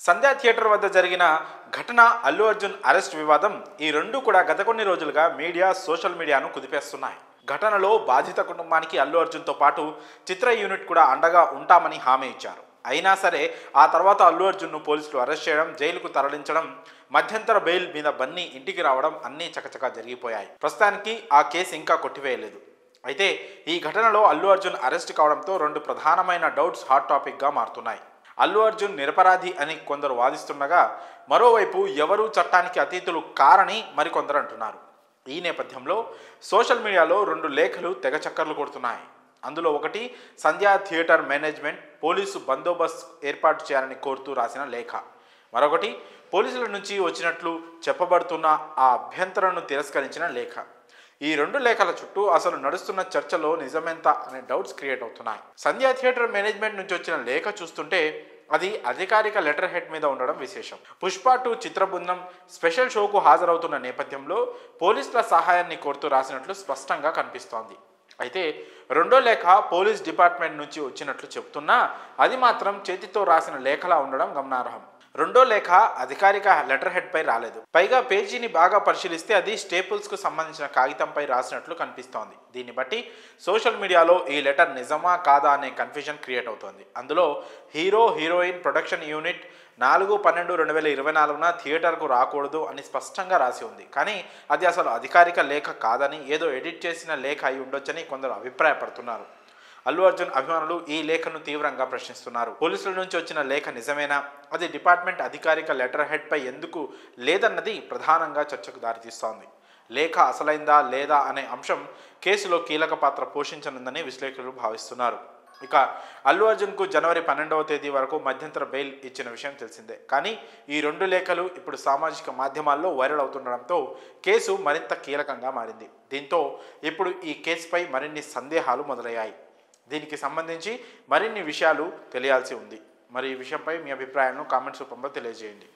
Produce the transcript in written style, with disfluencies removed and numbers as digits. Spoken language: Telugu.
సంధ్యా థియేటర్ వద్ద జరిగిన ఘటన, అల్లు అర్జున్ అరెస్ట్ వివాదం ఈ రెండు కూడా గత కొన్ని రోజులుగా మీడియా, సోషల్ మీడియాను కుదిపేస్తున్నాయి. ఘటనలో బాధిత కుటుంబానికి అల్లు అర్జున్తో పాటు చిత్ర యూనిట్ కూడా అండగా ఉంటామని హామీ ఇచ్చారు. అయినా సరే ఆ తర్వాత అల్లు అర్జున్ను పోలీసులు అరెస్ట్ చేయడం, జైలుకు తరలించడం, మధ్యంతర బెయిల్ మీద బన్నీ ఇంటికి రావడం అన్నీ చకచకా జరిగిపోయాయి. ప్రస్తుతానికి ఆ కేసు ఇంకా కొట్టివేయలేదు. అయితే ఈ ఘటనలో అల్లు అర్జున్ అరెస్ట్ కావడంతో రెండు ప్రధానమైన డౌట్స్ హాట్ టాపిక్గా మారుతున్నాయి. అల్లు అర్జున్ నిరపరాధి అని కొందరు వాదిస్తుండగా, మరోవైపు ఎవరూ చట్టానికి అతీతులు కారని మరికొందరు అంటున్నారు. ఈ నేపథ్యంలో సోషల్ మీడియాలో రెండు లేఖలు తెగ చక్కర్లు కొడుతున్నాయి. అందులో ఒకటి సంధ్యా థియేటర్ మేనేజ్మెంట్ పోలీసు బందోబస్తు ఏర్పాటు చేయాలని కోరుతూ రాసిన లేఖ, మరొకటి పోలీసుల నుంచి వచ్చినట్లు చెప్పబడుతున్న ఆ అభ్యంతరాలను తిరస్కరించిన లేఖ. ఈ రెండు లేఖల చుట్టూ అసలు నడుస్తున్న చర్చలో నిజమెంత అనే డౌట్స్ క్రియేట్ అవుతున్నాయి. సంధ్యా థియేటర్ మేనేజ్మెంట్ నుంచి వచ్చిన లేఖ చూస్తుంటే అది అధికారిక లెటర్ హెడ్ మీద ఉండడం విశేషం. పుష్ప 2 చిత్ర బృందం స్పెషల్ షోకు హాజరవుతున్న నేపథ్యంలో పోలీసుల సహాయాన్ని కోరుతూ రాసినట్లు స్పష్టంగా కనిపిస్తోంది. అయితే రెండో లేఖ పోలీస్ డిపార్ట్మెంట్ నుంచి వచ్చినట్లు చెబుతున్నా అది మాత్రం చేతితో రాసిన లేఖలా ఉండడం గమనార్హం. రెండో లేఖ అధికారిక లెటర్ హెడ్ పై రాలేదు. పైగా పేజీని బాగా పరిశీలిస్తే అది స్టేపుల్స్ కు సంబంధించిన కాగితంపై రాసినట్లు కనిపిస్తోంది. దీన్ని బట్టి సోషల్ మీడియాలో ఈ లెటర్ నిజమా కాదా అనే కన్ఫ్యూజన్ క్రియేట్ అవుతోంది. అందులో హీరో హీరోయిన్ ప్రొడక్షన్ యూనిట్ 4/12/2024 థియేటర్కు రాకూడదు అని స్పష్టంగా రాసి ఉంది. కానీ అది అసలు అధికారిక లేఖ కాదని, ఏదో ఎడిట్ చేసిన లేఖ అయి ఉండొచ్చని కొందరు అభిప్రాయపడుతున్నారు. అల్లు అర్జున్ అభిమానులు ఈ లేఖను తీవ్రంగా ప్రశ్నిస్తున్నారు. పోలీసుల నుంచి వచ్చిన లేఖ నిజమేనా, అది డిపార్ట్మెంట్ అధికారిక లెటర్ హెడ్ పై ఎందుకు లేదన్నది ప్రధానంగా చర్చకు దారితీస్తోంది. లేఖ అసలైందా లేదా అనే అంశం కేసులో కీలక పాత్ర పోషించనుందని విశ్లేషకులు భావిస్తున్నారు. ఇక అల్లు అర్జున్కు జనవరి 12వ తేదీ వరకు మధ్యంతర బెయిల్ ఇచ్చిన విషయం తెలిసిందే. కానీ ఈ రెండు లేఖలు ఇప్పుడు సామాజిక మాధ్యమాల్లో వైరల్ అవుతుండడంతో కేసు మరింత కీలకంగా మారింది. దీంతో ఇప్పుడు ఈ కేసుపై మరిన్ని సందేహాలు మొదలయ్యాయి. దీనికి సంబంధించి మరిన్ని విషయాలు తెలియాల్సి ఉంది. మరి ఈ విషయంపై మీ అభిప్రాయాలను కామెంట్స్ రూపంలో తెలియజేయండి.